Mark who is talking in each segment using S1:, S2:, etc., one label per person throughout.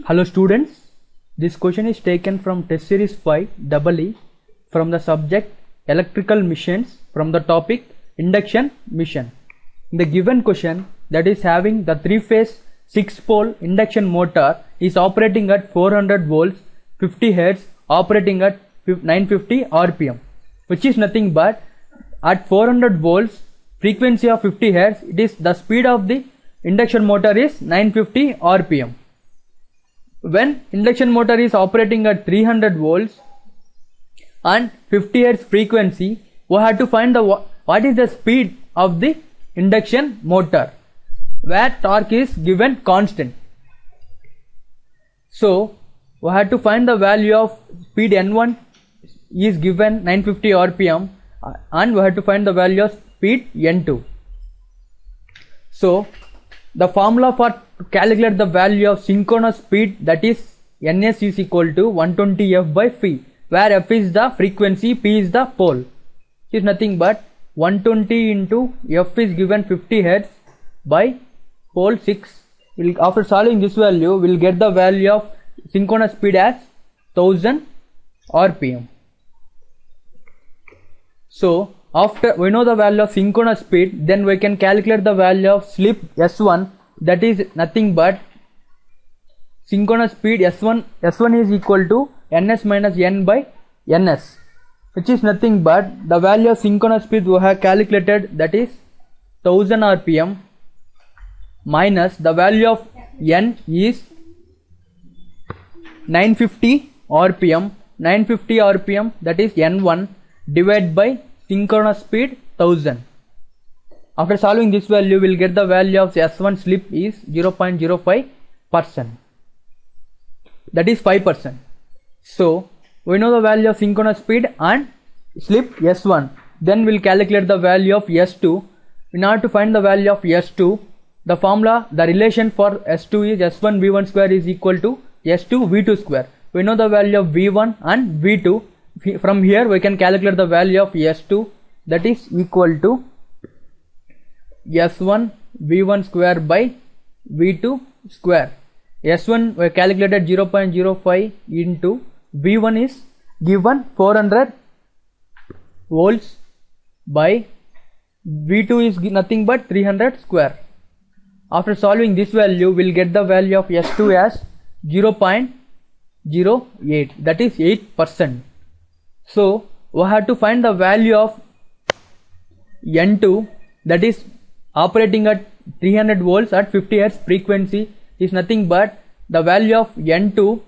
S1: Hello students, this question is taken from test series 5 EE from the subject electrical machines from the topic induction machine. In the given question, that is having the 3-phase 6-pole induction motor is operating at 400 volts 50 Hz operating at 950 RPM, which is nothing but at 400 volts frequency of 50 Hz, it is the speed of the induction motor is 950 RPM. When induction motor is operating at 300 volts and 50 Hz frequency, we have to find the what is the speed of the induction motor, where torque is given constant. So we have to find the value of speed N1 is given 950 RPM and we have to find the value of speed N2. So the formula for to calculate the value of synchronous speed, that is Ns is equal to 120 F by phi, where F is the frequency, P is the pole. It is nothing but 120 into F is given 50 Hz by pole 6. After solving this value, we will get the value of synchronous speed as 1000 RPM. So after we know the value of synchronous speed, then we can calculate the value of slip S1, that is nothing but synchronous speed S1 is equal to Ns minus N by Ns, which is nothing but the value of synchronous speed we have calculated, that is 1000 RPM minus the value of N is 950 RPM, that is N1 divided by synchronous speed 1000. After solving this value, we will get the value of S1 slip is 0.05%, that is 5%. So we know the value of synchronous speed and slip S1, then we will calculate the value of S2. In order to find the value of S2, the formula, the relation for S2 is S1 V1 square is equal to S2 V2 square. We know the value of V1 and V2. From here we can calculate the value of S2, that is equal to S1 V1 square by V2 square. S1 we calculated 0.05 into V1 is given 400 volts by V2 is nothing but 300 square. After solving this value, we will get the value of S2 as 0.08, that is 8%. So we have to find the value of N2, that is operating at 300 volts at 50 Hz frequency, is nothing but the value of N2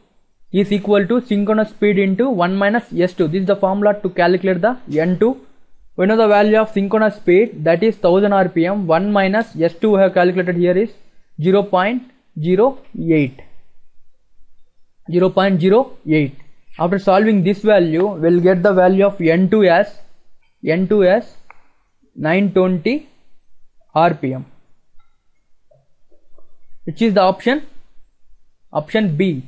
S1: is equal to synchronous speed into 1 minus S2. This is the formula to calculate the N2. We know the value of synchronous speed, that is 1000 RPM. 1 minus S2 we have calculated here is 0.08. After solving this value, we will get the value of N2 as 920 RPM, which is the option B.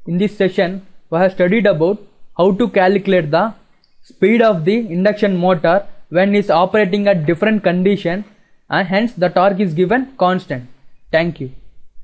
S1: In this session, we have studied about how to calculate the speed of the induction motor when it is operating at different condition, and hence the torque is given constant. Thank you.